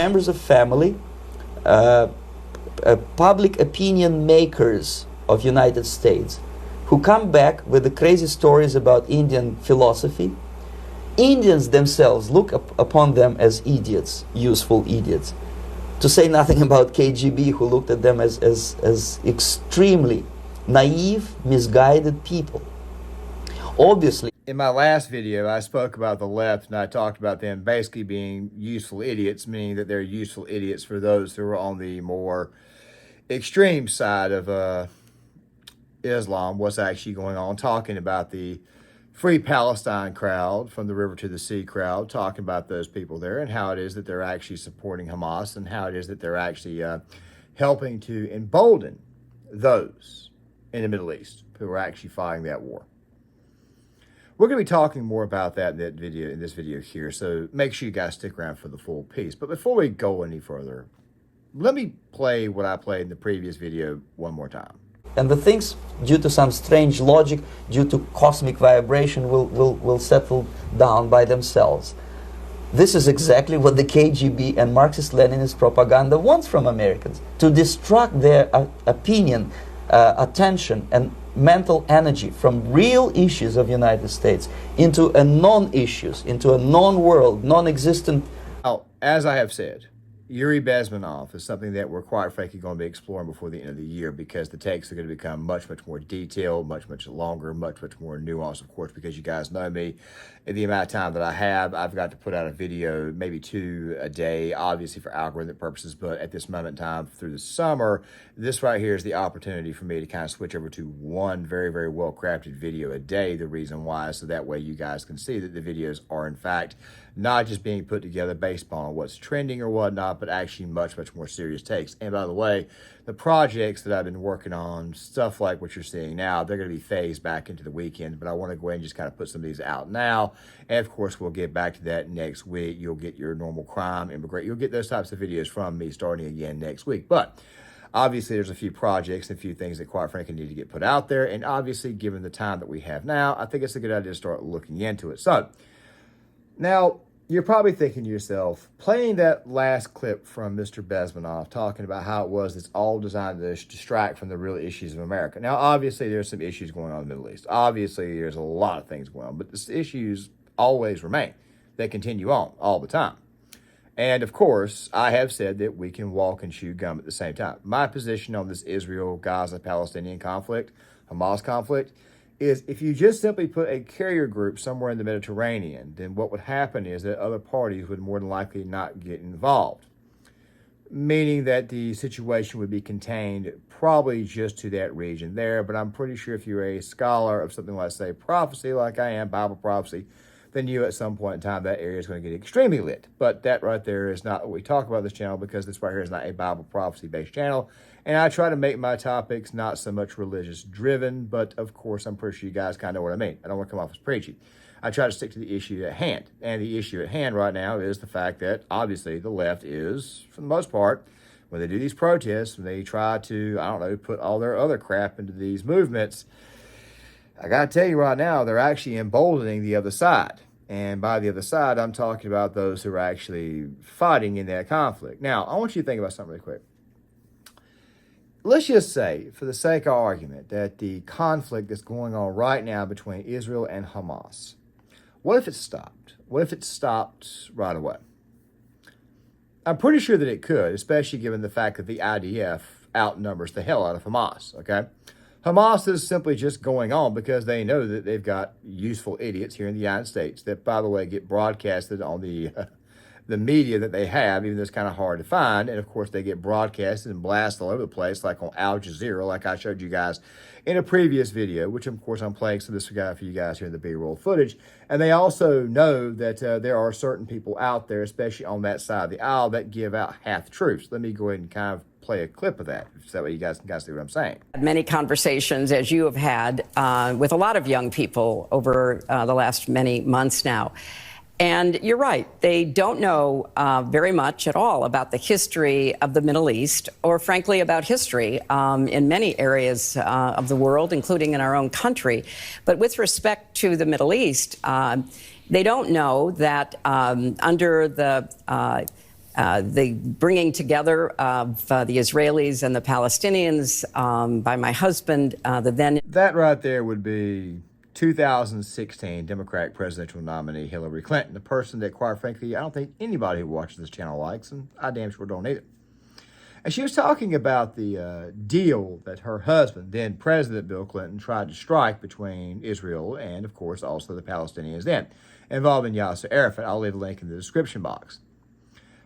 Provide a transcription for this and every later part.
members of family, public opinion makers of United States, who come back with the crazy stories about Indian philosophy. Indians themselves look upon them as idiots, useful idiots. To say nothing about KGB, who looked at them as extremely naive, misguided people. Obviously. In my last video, I spoke about the left, and I talked about them basically being useful idiots, meaning that they're useful idiots for those who are on the more extreme side of Islam, what's actually going on, talking about the Free Palestine crowd, from the river to the sea crowd, talking about those people there and how it is that they're actually supporting Hamas and how it is that they're actually helping to embolden those in the Middle East who are actually fighting that war. We're going to be talking more about that in this video here, so make sure you guys stick around for the full piece. But before we go any further, let me play what I played in the previous video one more time. And the things, due to some strange logic, due to cosmic vibration, will settle down by themselves. This is exactly what the KGB and Marxist-Leninist propaganda wants from Americans, to distract their opinion, attention, and mental energy from real issues of the United States into a non-issues, into a non-world, non-existent. Now, as I have said, Yuri Bezmenov is something that we're quite frankly going to be exploring before the end of the year, because the takes are going to become much more detailed, much longer, much more nuanced, of course, because you guys know me. In the amount of time that I have, I've got to put out a video, maybe 2 a day, obviously for algorithmic purposes, but at this moment in time through the summer, this right here is the opportunity for me to kind of switch over to one very well-crafted video a day. The reason why is so that way you guys can see that the videos are in fact not just being put together based upon what's trending or whatnot, but actually much more serious takes. And by the way, the projects that I've been working on, stuff like what you're seeing now, they're going to be phased back into the weekend, but I want to go ahead and just kind of put some of these out now. And of course, we'll get back to that next week. You'll get your normal crime, immigrant. You'll get those types of videos from me starting again next week. But obviously, there's a few projects and a few things that quite frankly need to get put out there. And obviously, given the time that we have now, I think it's a good idea to start looking into it. So now, you're probably thinking to yourself, playing that last clip from Mr. Bezmenov talking about how it was, it's all designed to distract from the real issues of America. Now, obviously, there's some issues going on in the Middle East. Obviously, there's a lot of things going on, but the issues always remain. They continue on all the time. And of course, I have said that we can walk and chew gum at the same time. My position on this Israel-Gaza-Palestinian conflict, Hamas conflict, is if you just simply put a carrier group somewhere in the Mediterranean, then what would happen is that other parties would more than likely not get involved, meaning that the situation would be contained probably just to that region there. But I'm pretty sure if you're a scholar of something like, say, prophecy, like I am, Bible prophecy, then you at some point in time, that area is going to get extremely lit. But that right there is not what we talk about this channel, because this right here is not a Bible prophecy-based channel. And I try to make my topics not so much religious-driven, but of course, I'm pretty sure you guys kind of know what I mean. I don't want to come off as preachy. I try to stick to the issue at hand. And the issue at hand right now is the fact that, obviously, the left is, for the most part, when they do these protests, when they try to, I don't know, put all their other crap into these movements, I got to tell you right now, they're actually emboldening the other side. And by the other side, I'm talking about those who are actually fighting in that conflict. Now, I want you to think about something really quick. Let's just say, for the sake of argument, that the conflict that's going on right now between Israel and Hamas, what if it stopped? What if it stopped right away? I'm pretty sure that it could, especially given the fact that the IDF outnumbers the hell out of Hamas, okay? Hamas is simply just going on because they know that they've got useful idiots here in the United States that, by the way, get broadcasted on the media that they have, even though it's kind of hard to find. And, of course, they get broadcasted and blasted all over the place, like on Al Jazeera, like I showed you guys in a previous video, which, of course, I'm playing some of this guy for you guys here in the B-roll footage. And they also know that there are certain people out there, especially on that side of the aisle, that give out half-truths. Let me go ahead and kind of play a clip of that, so that way you guys can see what I'm saying. Many conversations, as you have had, with a lot of young people over the last many months now. And you're right, they don't know very much at all about the history of the Middle East, or frankly about history in many areas of the world, including in our own country. But with respect to the Middle East, they don't know that under the the bringing together of the Israelis and the Palestinians by my husband, the then... That right there would be 2016 Democratic presidential nominee Hillary Clinton, the person that, quite frankly, I don't think anybody who watches this channel likes, and I damn sure don't either. And she was talking about the deal that her husband, then President Bill Clinton, tried to strike between Israel and, of course, also the Palestinians then, involving Yasser Arafat. I'll leave a link in the description box.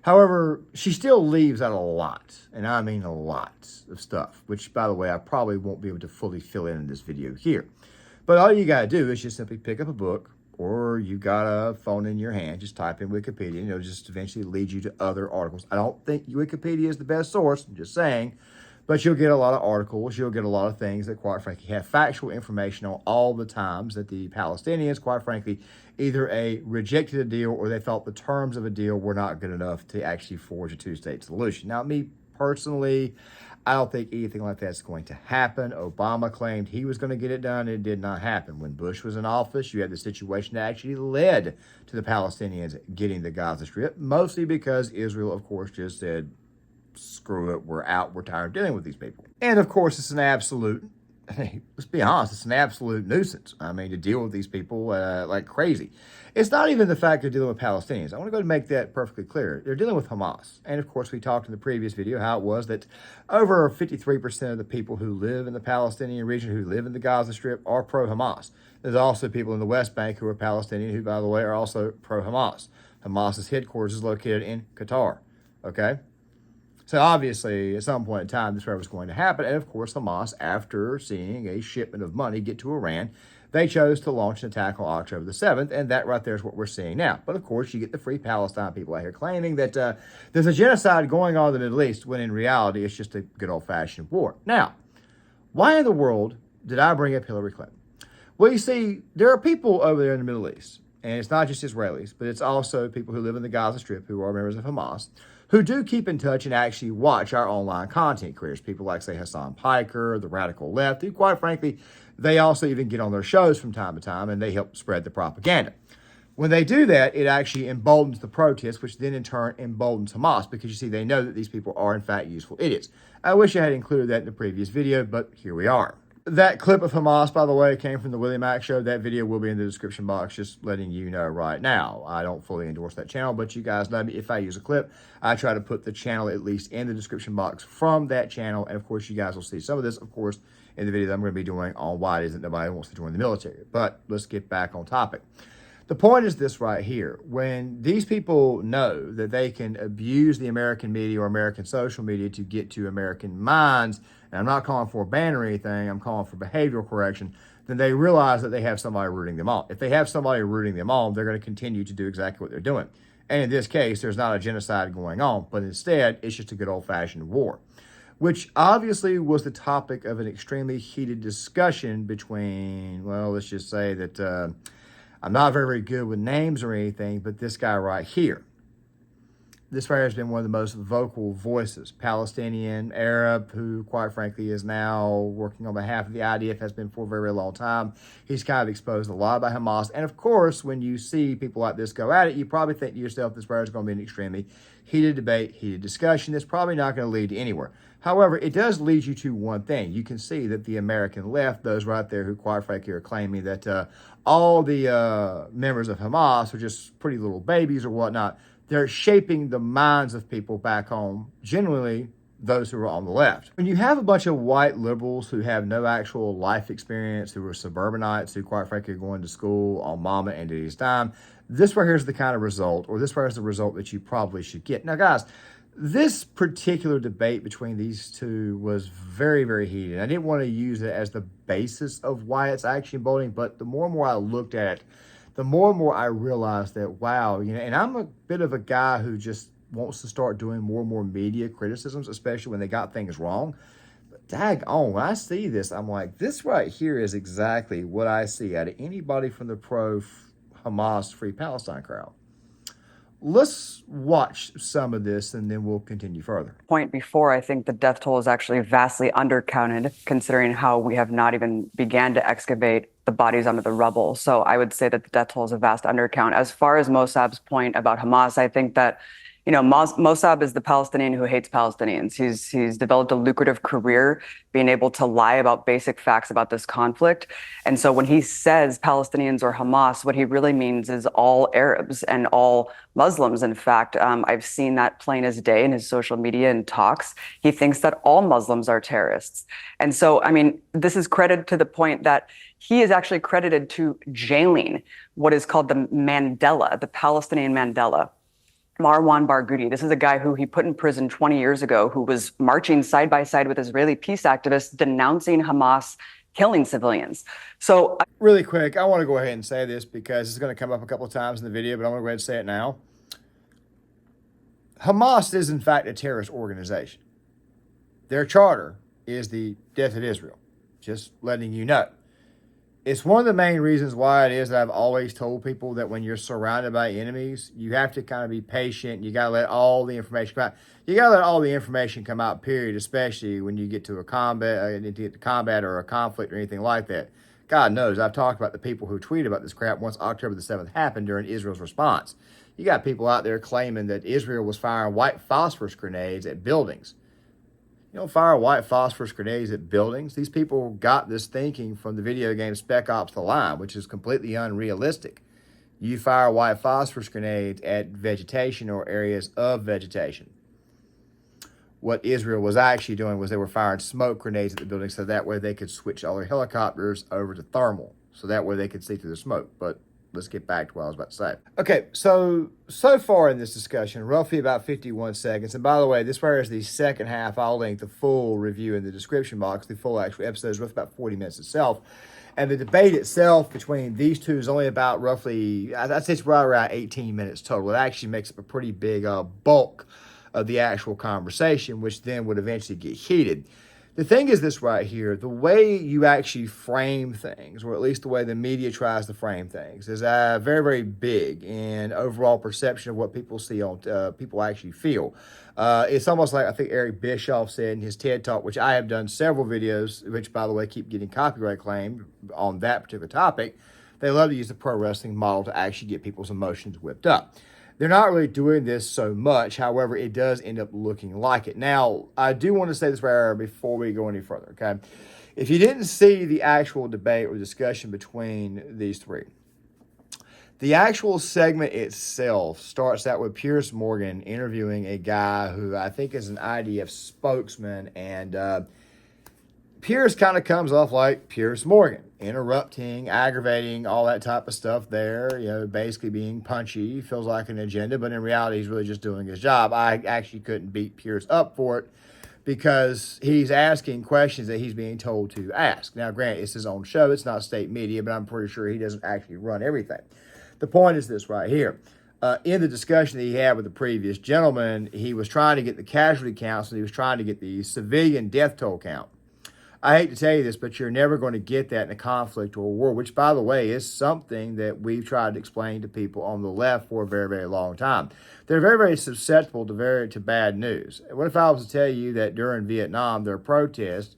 However, she still leaves out a lot, and I mean a lot of stuff, which, by the way, I probably won't be able to fully fill in this video here. But all you got to do is just simply pick up a book, or you got a phone in your hand, just type in Wikipedia, and it'll just eventually lead you to other articles. I don't think Wikipedia is the best source, I'm just saying, but you'll get a lot of articles, you'll get a lot of things that, quite frankly, have factual information on all the times that the Palestinians, quite frankly, either rejected a deal or they felt the terms of a deal were not good enough to actually forge a two-state solution. Now, me personally, I don't think anything like that's going to happen. Obama claimed he was going to get it done. It did not happen. When Bush was in office, you had the situation that actually led to the Palestinians getting the Gaza Strip, mostly because Israel, of course, just said, screw it, we're out, we're tired of dealing with these people. And, of course, it's an absolute, let's be honest, it's an absolute nuisance. I mean, to deal with these people like crazy. It's not even the fact they're dealing with Palestinians. I want to go and make that perfectly clear. They're dealing with Hamas. And, of course, we talked in the previous video how it was that over 53% of the people who live in the Palestinian region, who live in the Gaza Strip, are pro-Hamas. There's also people in the West Bank who are Palestinian who, by the way, are also pro-Hamas. Hamas's headquarters is located in Qatar, okay? So obviously, at some point in time, this was going to happen. And of course, Hamas, after seeing a shipment of money get to Iran, they chose to launch an attack on October the 7th. And that right there is what we're seeing now. But of course, you get the Free Palestine people out here claiming that there's a genocide going on in the Middle East, when in reality, it's just a good old-fashioned war. Now, why in the world did I bring up Hillary Clinton? Well, you see, there are people over there in the Middle East, and it's not just Israelis, but it's also people who live in the Gaza Strip who are members of Hamas, who do keep in touch and actually watch our online content creators. People like, say, Hassan Piker, the Radical Left, who, quite frankly, they also even get on their shows from time to time, and they help spread the propaganda. When they do that, it actually emboldens the protests, which then in turn emboldens Hamas, because you see, they know that these people are in fact useful idiots. I wish I had included that in the previous video, but here we are. That clip of Hamas, by the way, came from the Willie Mack Show. That video will be in the description box, just letting you know right now. I don't fully endorse that channel, but you guys know me. If I use a clip, I try to put the channel at least in the description box from that channel. And of course, you guys will see some of this, of course, in the video that I'm going to be doing on why it is that nobody wants to join the military. But let's get back on topic. The point is this right here. When these people know that they can abuse the American media or American social media to get to American minds, and I'm not calling for a ban or anything, I'm calling for behavioral correction, then they realize that they have somebody rooting them on. If they have somebody rooting them on, they're going to continue to do exactly what they're doing. And in this case, there's not a genocide going on, but instead, it's just a good old-fashioned war, which obviously was the topic of an extremely heated discussion between, well, let's just say that I'm not very good with names or anything, but this guy right here. This right here has been one of the most vocal voices. Palestinian, Arab, who quite frankly is now working on behalf of the IDF, has been for a very, very long time. He's kind of exposed a lot by Hamas. And of course, when you see people like this go at it, you probably think to yourself, this right is going to be an extremely heated debate, heated discussion. That's probably not going to lead to anywhere. However, it does lead you to one thing. You can see that the American left, those right there who quite frankly are claiming that all the members of Hamas are just pretty little babies or whatnot, they're shaping the minds of people back home, generally those who are on the left. When you have a bunch of white liberals who have no actual life experience, who are suburbanites, who quite frankly are going to school on mama and daddy's dime, this right here is the kind of result, or this right here is the result that you probably should get. Now, guys, this particular debate between these two was very, very heated. I didn't want to use it as the basis of why it's actually emboldening, but the more and more I looked at it, the more and more I realized that, wow, you know, and I'm a bit of a guy who just wants to start doing more and more media criticisms, especially when they got things wrong. But daggone, when I see this, I'm like, this right here is exactly what I see out of anybody from the pro-Hamas Free Palestine crowd. Let's watch some of this and then we'll continue further. Point before, I think the death toll is actually vastly undercounted, considering how we have not even began to excavate the bodies under the rubble. So I would say that the death toll is a vast undercount. As far as Mossab's point about Hamas, I think that Mossab is the Palestinian who hates Palestinians. He's developed a lucrative career being able to lie about basic facts about this conflict. And so when he says Palestinians or Hamas, what he really means is all Arabs and all Muslims. In fact, I've seen that plain as day in his social media and talks. He thinks that all Muslims are terrorists. And so, I mean, this is credited to the point that he is actually credited to jailing what is called the Mandela, the Palestinian Mandela. Marwan Barghouti. This is a guy who he put in prison 20 years ago, who was marching side by side with Israeli peace activists denouncing Hamas killing civilians. So really quick, I want to go ahead and say this because it's going to come up a couple of times in the video, but I'm going to go ahead and say it now. Hamas is in fact a terrorist organization. Their charter is the death of Israel. Just letting you know. It's one of the main reasons why it is that I've always told people that when you're surrounded by enemies, you have to kind of be patient. You got to let all the information come out. You got to let all the information come out, period, especially when you get to a combat or a conflict or anything like that. God knows, I've talked about the people who tweeted about this crap once October the 7th happened during Israel's response. You got people out there claiming that Israel was firing white phosphorus grenades at buildings. You don't fire white phosphorus grenades at buildings. These people got this thinking from the video game Spec Ops: The Line, which is completely unrealistic. You fire white phosphorus grenades at vegetation or areas of vegetation. What Israel was actually doing was they were firing smoke grenades at the buildings so that way they could switch all their helicopters over to thermal. So that way they could see through the smoke. But let's get back to what I was about to say. Okay, so far in this discussion, roughly about 51 seconds. And by the way, this part is the second half. I'll link the full review in the description box. The full actual episode is roughly about 40 minutes itself. And the debate itself between these two is only about roughly, I'd say it's right around 18 minutes total. It actually makes up a pretty big bulk of the actual conversation, which then would eventually get heated. The thing is this right here, the way you actually frame things, or at least the way the media tries to frame things, is very, very big in overall perception of what people see on, people actually feel. It's almost like I think Eric Bischoff said in his TED Talk, which I have done several videos, which by the way keep getting copyright claimed on that particular topic. They love to use the pro wrestling model to actually get people's emotions whipped up. They're not really doing this so much. However, it does end up looking like it. Now, I do want to say this right before we go any further, okay? If you didn't see the actual debate or discussion between these three, the actual segment itself starts out with Piers Morgan interviewing a guy who I think is an IDF spokesman, and Piers kind of comes off like Piers Morgan, interrupting, aggravating, all that type of stuff there, basically being punchy, feels like an agenda, but in reality, he's really just doing his job. I actually couldn't beat Piers up for it because he's asking questions that he's being told to ask. Now, granted, it's his own show. It's not state media, but I'm pretty sure he doesn't actually run everything. The point is this right here. In the discussion that he had with the previous gentleman, he was trying to get the casualty counts and he was trying to get the civilian death toll count. I hate to tell you this, but you're never going to get that in a conflict or a war, which, by the way, is something that we've tried to explain to people on the left for a very, very long time. They're very, very susceptible to bad news. What if I was to tell you that during Vietnam, their protests,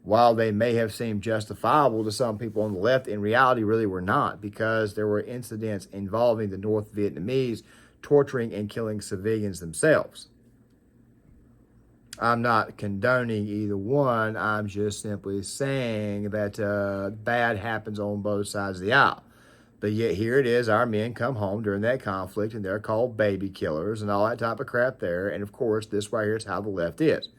while they may have seemed justifiable to some people on the left, in reality really were not, because there were incidents involving the North Vietnamese torturing and killing civilians themselves. I'm not condoning either one. I'm just simply saying that bad happens on both sides of the aisle. But yet here it is, our men come home during that conflict and they're called baby killers and all that type of crap there. And of course, this right here is how the left is.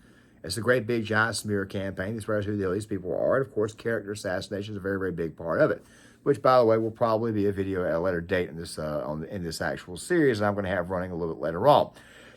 It's a great big giant smear campaign. This right is who these people are. And of course, character assassination is a very, very big part of it. Which, by the way, will probably be a video at a later date in this in this actual series, and I'm going to have running a little bit later on.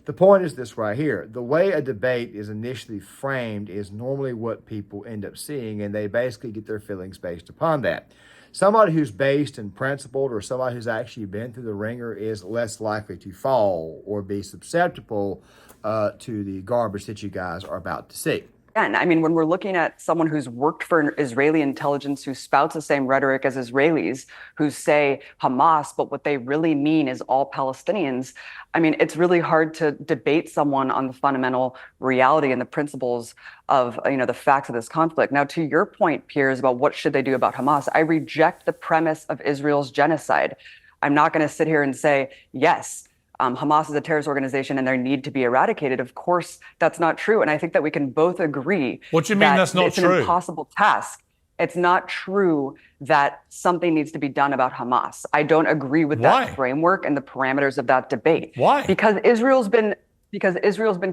The point is this right here. The way a debate is initially framed is normally what people end up seeing, and they basically get their feelings based upon that. Somebody who's based and principled, or somebody who's actually been through the ringer, is less likely to fall or be susceptible to the garbage that you guys are about to see. Again, I mean, when we're looking at someone who's worked for Israeli intelligence, who spouts the same rhetoric as Israelis, who say Hamas, but what they really mean is all Palestinians, I mean, it's really hard to debate someone on the fundamental reality and the principles of, the facts of this conflict. Now, to your point, Piers, about what should they do about Hamas, I reject the premise of Israel's genocide. I'm not going to sit here and say, yes, Hamas is a terrorist organization and they need to be eradicated. Of course, that's not true. And I think that we can both agree. What do you mean that's not it's true? An impossible task. It's not true that something needs to be done about Hamas. I don't agree with that framework and the parameters of that debate. Why? Because Israel's been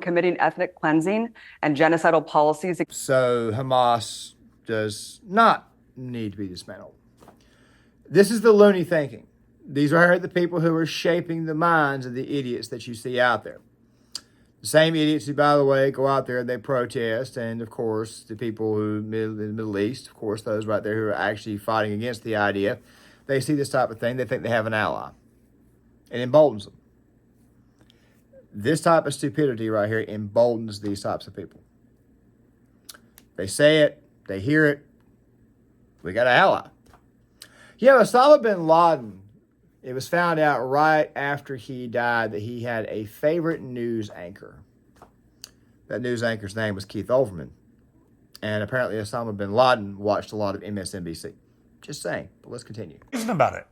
committing ethnic cleansing and genocidal policies. So Hamas does not need to be dismantled. This is the loony thinking. These are the people who are shaping the minds of the idiots that you see out there. The same idiots who, by the way, go out there and they protest. And, of course, the people who in the Middle East, of course, those right there who are actually fighting against the idea, they see this type of thing. They think they have an ally. It emboldens them. This type of stupidity right here emboldens these types of people. They say it. They hear it. We got an ally. Yeah, Osama bin Laden, it was found out right after he died that he had a favorite news anchor. That news anchor's name was Keith Olbermann. And apparently Osama bin Laden watched a lot of MSNBC. Just saying, but let's continue. Reason about it.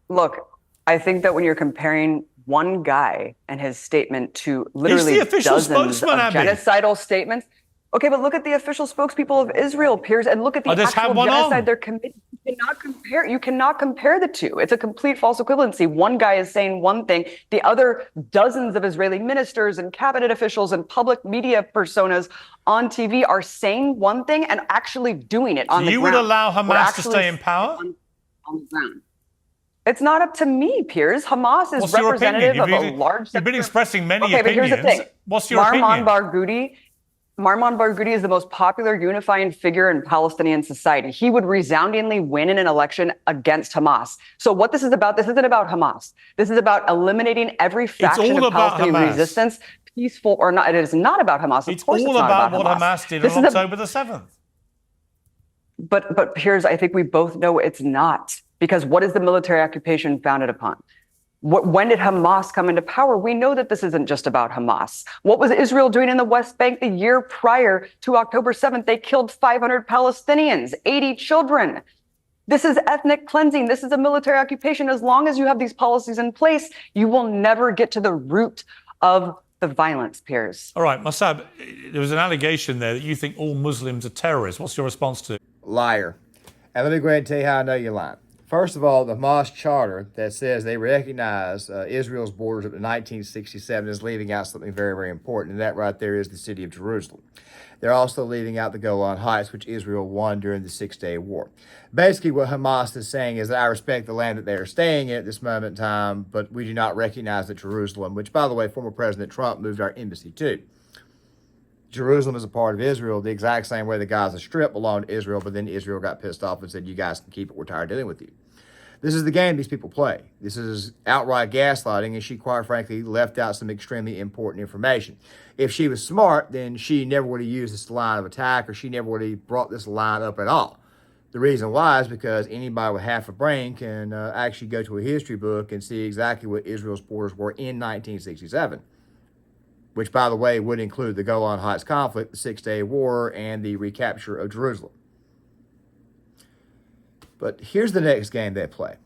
Look, I think that when you're comparing one guy and his statement to literally dozens of genocidal statements. Okay, but look at the official spokespeople of Israel, Piers, and look at the actual genocide they're committing. You cannot compare the two. It's a complete false equivalency. One guy is saying one thing, the other dozens of Israeli ministers and cabinet officials and public media personas on TV are saying one thing and actually doing it on the ground. You would allow Hamas to stay in power? On the ground. It's not up to me, Piers. Hamas is representative of a large. You've been expressing many opinions. But here's the thing. What's your opinion? Marwan Barghouti is the most popular unifying figure in Palestinian society. He would resoundingly win in an election against Hamas. So what this is about, this isn't about Hamas. This is about eliminating every faction of Palestinian resistance, peaceful or not. It is not about Hamas. It's all about what Hamas did on October the 7th. But Piers, I think we both know it's not. Because what is the military occupation founded upon? When did Hamas come into power? We know that this isn't just about Hamas. What was Israel doing in the West Bank the year prior to October 7th? They killed 500 Palestinians, 80 children. This is ethnic cleansing. This is a military occupation. As long as you have these policies in place, you will never get to the root of the violence, Piers. All right, Mossab, there was an allegation there that you think all Muslims are terrorists. What's your response to it? Liar. And let me go ahead and tell you how I know you're lying. First of all, the Hamas charter that says they recognize Israel's borders up to 1967 is leaving out something very, very important, and that right there is the city of Jerusalem. They're also leaving out the Golan Heights, which Israel won during the Six-Day War. Basically, what Hamas is saying is that I respect the land that they are staying in at this moment in time, but we do not recognize that Jerusalem, which, by the way, former President Trump moved our embassy to. Jerusalem is a part of Israel the exact same way the Gaza Strip belonged to Israel, but then Israel got pissed off and said, you guys can keep it, we're tired of dealing with you. This is the game these people play. This is outright gaslighting, and she, quite frankly, left out some extremely important information. If she was smart, then she never would have used this line of attack, or she never would have brought this line up at all. The reason why is because anybody with half a brain can actually go to a history book and see exactly what Israel's borders were in 1967. Which, by the way, would include the Golan Heights conflict, the Six-Day War, and the recapture of Jerusalem. But here's the next game they play.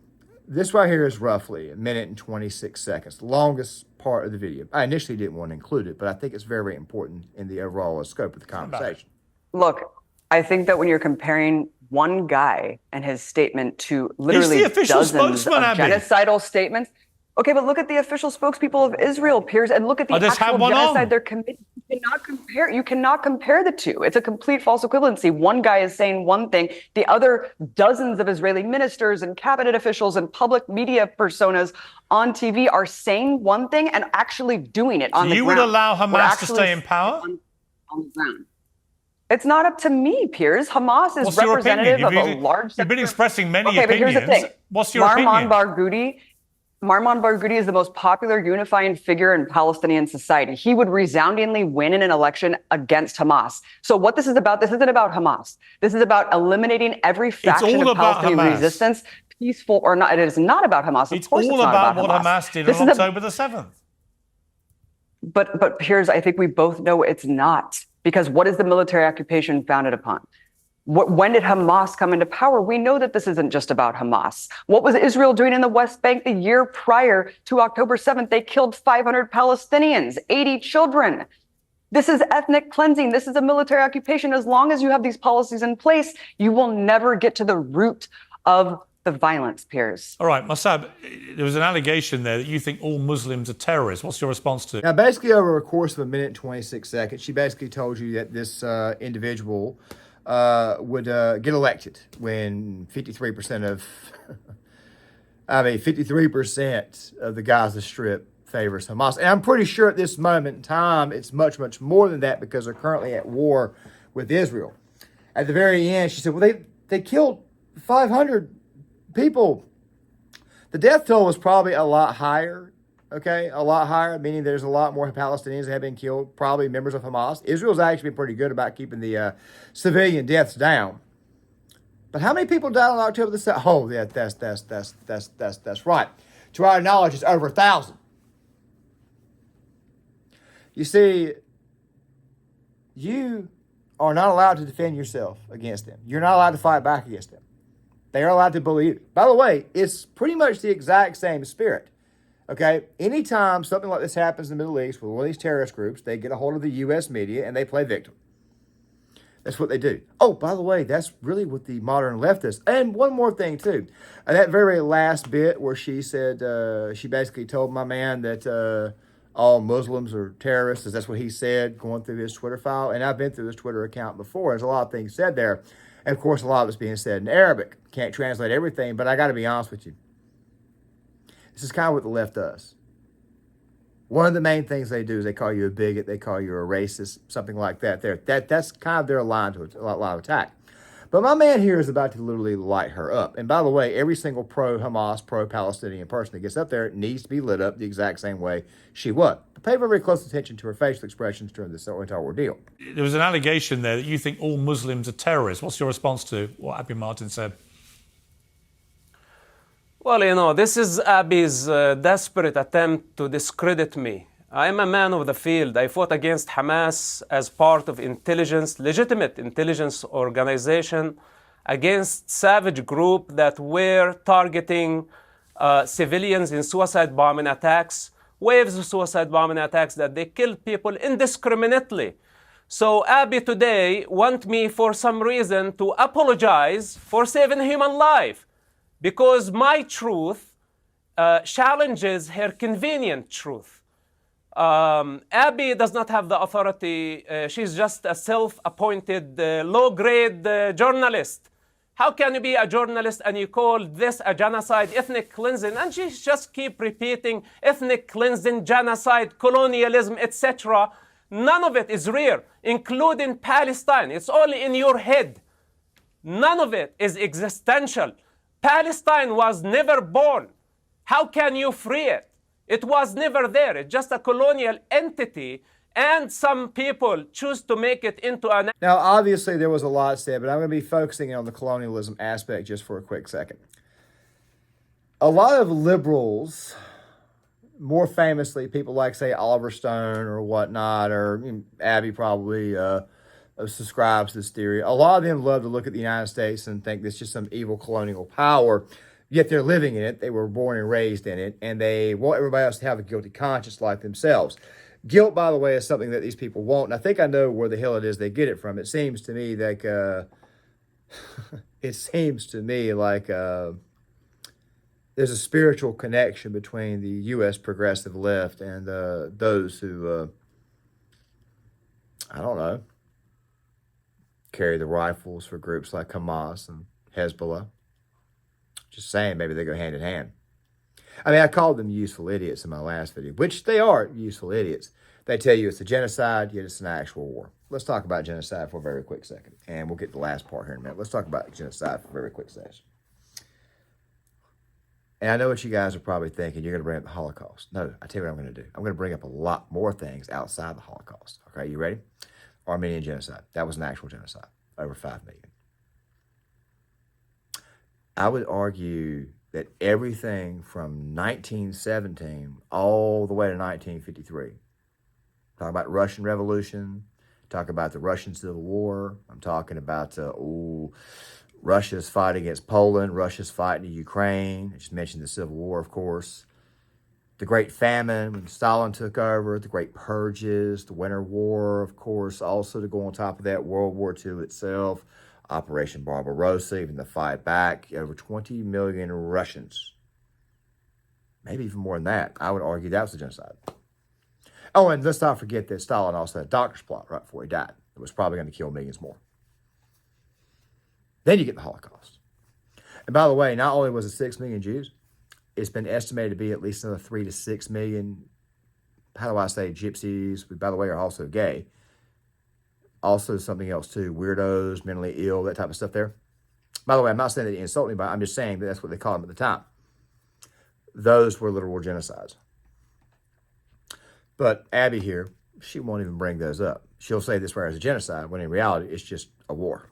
This right here is roughly 1 minute and 26 seconds, the longest part of the video. I initially didn't want to include it, but I think it's very, very important in the overall scope of the conversation. Look, I think that when you're comparing one guy and his statement to literally dozens of genocidal statements. Okay, but look at the official spokespeople of Israel, Piers, and look at the actual genocide they're committing. You cannot compare the two. It's a complete false equivalency. One guy is saying one thing, the other dozens of Israeli ministers and cabinet officials and public media personas on TV are saying one thing and actually doing it on the ground. You would allow Hamas to stay in power? On the ground. It's not up to me, Piers. Hamas is representative of a large. You've been expressing many opinions. But here's the thing. What's your opinion? Marwan Barghouti is the most popular unifying figure in Palestinian society. He would resoundingly win in an election against Hamas. So what this is about, this isn't about Hamas. This is about eliminating every faction of Palestinian resistance, peaceful or not. It is not about Hamas. It's all about what Hamas did on October the 7th. But Piers, I think we both know it's not. Because what is the military occupation founded upon? When did Hamas come into power? We know that this isn't just about Hamas. What was Israel doing in the West Bank the year prior to October 7th? They killed 500 Palestinians, 80 children. This is ethnic cleansing. This is a military occupation. As long as you have these policies in place, you will never get to the root of the violence, Piers. All right, Mossab, there was an allegation there that you think all Muslims are terrorists. What's your response to it? Now, basically, over a course of a minute and 26 seconds, she basically told you that this individual would get elected when 53% of, 53% of the Gaza Strip favors Hamas. And I'm pretty sure at this moment in time, it's much, much more than that because they're currently at war with Israel. At the very end, she said, well, they killed 500 people. The death toll was probably a lot higher, okay? A lot higher, meaning there's a lot more Palestinians that have been killed, probably members of Hamas. Israel's actually been pretty good about keeping the civilian deaths down. But how many people died on October the 7th? Oh, yeah, that's right. To our knowledge, it's over 1,000. You see, you are not allowed to defend yourself against them. You're not allowed to fight back against them. They are allowed to believe it. By the way, it's pretty much the exact same spirit. Okay? Anytime something like this happens in the Middle East with one of these terrorist groups, they get a hold of the U.S. media and they play victim. That's what they do. Oh, by the way, that's really what the modern leftists. And one more thing, too. That very last bit where she said, she basically told my man that all Muslims are terrorists, as that's what he said going through his Twitter file. And I've been through his Twitter account before. There's a lot of things said there. And, of course, a lot of it's being said in Arabic. Can't translate everything, but I got to be honest with you. This is kind of what the left does. One of the main things they do is they call you a bigot, they call you a racist, something like that. That's kind of their line to a lot of attack. But my man here is about to literally light her up. And by the way, every single pro-Hamas, pro-Palestinian person that gets up there needs to be lit up the exact same way she was. But pay very close attention to her facial expressions during this entire ordeal. There was an allegation there that you think all Muslims are terrorists. What's your response to what Abby Martin said? Well, this is Abby's desperate attempt to discredit me. I'm a man of the field. I fought against Hamas as part of intelligence, legitimate intelligence organization, against savage group that were targeting civilians in suicide bombing attacks, waves of suicide bombing attacks that they killed people indiscriminately. So Abby today want me for some reason to apologize for saving human life because my truth challenges her convenient truth. Abby does not have the authority. She's just a self-appointed low-grade journalist. How can you be a journalist and you call this a genocide, ethnic cleansing? And she just keep repeating ethnic cleansing, genocide, colonialism, etc. None of it is real, including Palestine. It's only in your head. None of it is existential. Palestine was never born. How can you free it? It was never there. It's just a colonial entity, and some people choose to make it into a... Now, obviously, there was a lot said, but I'm going to be focusing on the colonialism aspect just for a quick second. A lot of liberals, more famously, people like, say, Oliver Stone or whatnot, or Abby probably subscribes to this theory. A lot of them love to look at the United States and think it's just some evil colonial power. Yet they're living in it. They were born and raised in it, and they want everybody else to have a guilty conscience like themselves. Guilt, by the way, is something that these people want, and I think I know where the hell it is they get it from. It seems to me like there's a spiritual connection between the U.S. progressive left and those who, I don't know, carry the rifles for groups like Hamas and Hezbollah. Just saying, maybe they go hand in hand. I mean, I called them useful idiots in my last video, which they are useful idiots. They tell you it's a genocide, yet it's an actual war. Let's talk about genocide for a very quick second, and we'll get to the last part here in a minute. Let's talk about genocide for a very quick second. And I know what you guys are probably thinking. You're going to bring up the Holocaust. No, I tell you what I'm going to do. I'm going to bring up a lot more things outside the Holocaust. Okay, you ready? Armenian genocide. That was an actual genocide. Over 5 million. I would argue that everything from 1917 all the way to 1953, talk about Russian Revolution, Talk about the Russian Civil War. I'm talking about Russia's fight against Poland, Russia's fight in Ukraine. I just mentioned the Civil War, of course. The Great Famine when Stalin took over, the Great Purges, the Winter War, of course. Also to go on top of that, World War II itself, Operation Barbarossa, even the fight back. Over 20 million Russians. Maybe even more than that. I would argue that was a genocide. Oh, and let's not forget that Stalin also had a doctor's plot right before he died. It was probably going to kill millions more. Then you get the Holocaust. And by the way, not only was it 6 million Jews, it's been estimated to be at least another 3 to 6 million, how do I say, gypsies, who, by the way, are also gay. Also something else too, weirdos, mentally ill, that type of stuff there. By the way, I'm not saying that to insult anybody. I'm just saying that that's what they called them at the time. Those were literal genocides. But Abby here, she won't even bring those up. She'll say this war is a genocide, when in reality, it's just a war.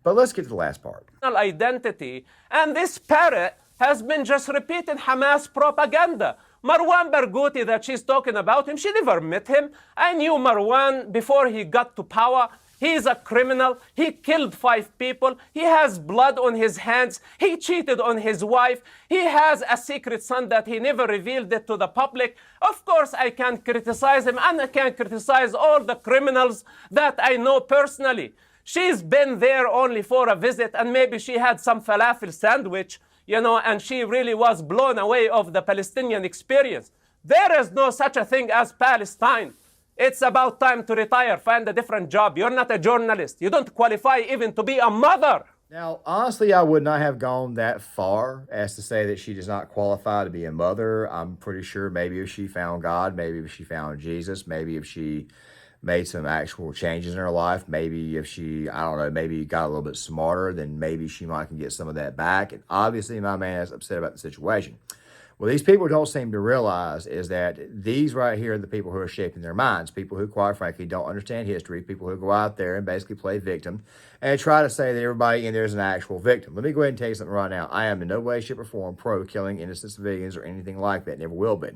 But let's get to the last part. Identity, and this parrot has been just repeating Hamas propaganda. Marwan Barghouti that she's talking about him, she never met him. I knew Marwan before he got to power. He's a criminal. He killed 5 people. He has blood on his hands. He cheated on his wife. He has a secret son that he never revealed it to the public. Of course, I can criticize him, and I can criticize all the criminals that I know personally. She's been there only for a visit, and maybe she had some falafel sandwich, you know, and she really was blown away of the Palestinian experience. There is no such a thing as Palestine. It's about time to retire, find a different job. You're not a journalist. You don't qualify even to be a mother. Now, honestly, I would not have gone that far as to say that she does not qualify to be a mother. I'm pretty sure maybe if she found God, maybe if she found Jesus, maybe if she made some actual changes in her life, maybe if she, I don't know, maybe got a little bit smarter, then maybe she might can get some of that back. And obviously, my man is upset about the situation. What these people don't seem to realize is that these right here are the people who are shaping their minds, people who, quite frankly, don't understand history, people who go out there and basically play victim and try to say that everybody in there is an actual victim. Let me go ahead and tell you something right now. I am in no way, shape, or form pro-killing innocent civilians or anything like that. Never will be.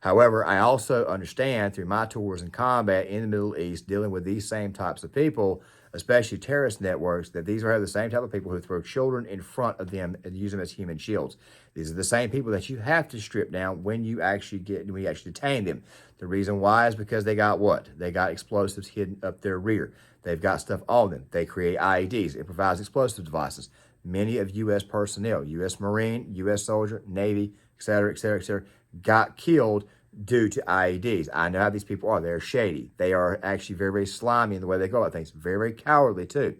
However, I also understand through my tours in combat in the Middle East, dealing with these same types of people, especially terrorist networks, that these are the same type of people who throw children in front of them and use them as human shields. These are the same people that you have to strip down when you actually detain them. The reason why is because they got what? They got explosives hidden up their rear. They've got stuff on them. They create IEDs, improvised explosive devices. Many of U.S. personnel, U.S. Marine, U.S. soldier, Navy, et cetera, got killed due to IEDs. I know how these people are. They're shady. They are actually very, very slimy in the way they go about things. Very, very cowardly, too.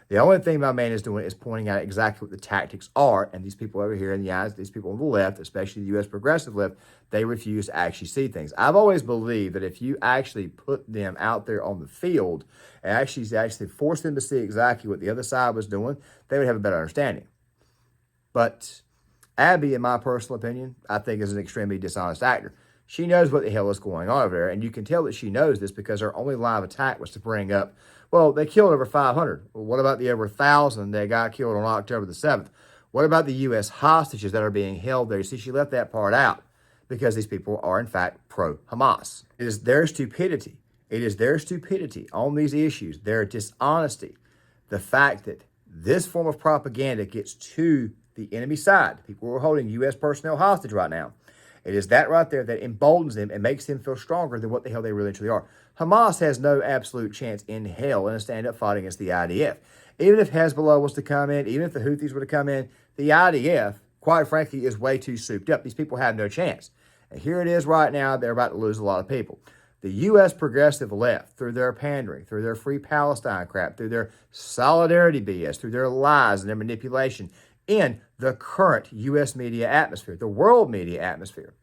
The only thing my man is doing is pointing out exactly what the tactics are, and these people over here in the eyes, these people on the left, especially the U.S. progressive left, they refuse to actually see things. I've always believed that if you actually put them out there on the field and actually force them to see exactly what the other side was doing, they would have a better understanding. But Abby, in my personal opinion, I think is an extremely dishonest actor. She knows what the hell is going on over there, and you can tell that she knows this because her only line of attack was to bring up, well, they killed over 500. Well, what about the over 1,000 that got killed on October the 7th? What about the U.S. hostages that are being held there? You see, she left that part out because these people are, in fact, pro-Hamas. It is their stupidity. It is their stupidity on these issues, their dishonesty, the fact that this form of propaganda gets to the enemy side, people who are holding U.S. personnel hostage right now. It is that right there that emboldens them and makes them feel stronger than what the hell they really truly are. Hamas has no absolute chance in hell in a stand-up fight against the IDF. Even if Hezbollah was to come in, even if the Houthis were to come in, the IDF, quite frankly, is way too souped up. These people have no chance. And here it is right now, they're about to lose a lot of people. The U.S. progressive left, through their pandering, through their free Palestine crap, through their solidarity BS, through their lies and their manipulation, in the current U.S. media atmosphere, the world media atmosphere,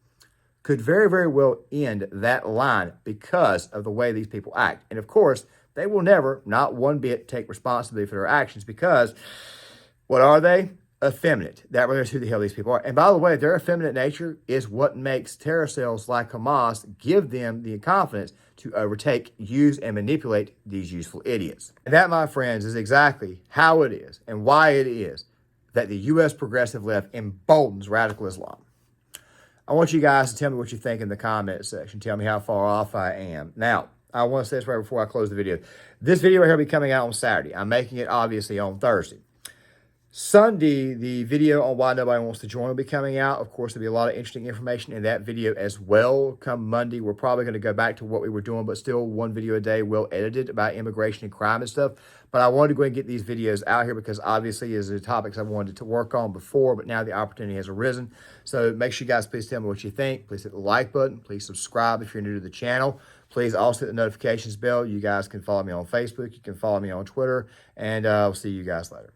could very, very well end that line because of the way these people act. And of course, they will never, not one bit, take responsibility for their actions because, what are they? Effeminate. That is who the hell these people are. And by the way, their effeminate nature is what makes terror cells like Hamas give them the confidence to overtake, use, and manipulate these useful idiots. And that, my friends, is exactly how it is and why it is that the U.S. progressive left emboldens radical Islam. I want you guys to tell me what you think in the comment section. Tell me how far off I am. Now, I want to say this right before I close the video. This video right here will be coming out on Saturday. I'm making it obviously on Thursday. Sunday, the video on why nobody wants to join will be coming out. Of course, there'll be a lot of interesting information in that video as well. Come Monday, we're probably going to go back to what we were doing, but still one video a day, well edited, about immigration and crime and stuff. But I wanted to go ahead and get these videos out here because obviously these are topics I wanted to work on before, but now the opportunity has arisen. So make sure you guys please tell me what you think. Please hit the like button. Please subscribe if you're new to the channel. Please also hit the notifications bell. You guys can follow me on Facebook. You can follow me on Twitter. And I'll see you guys later.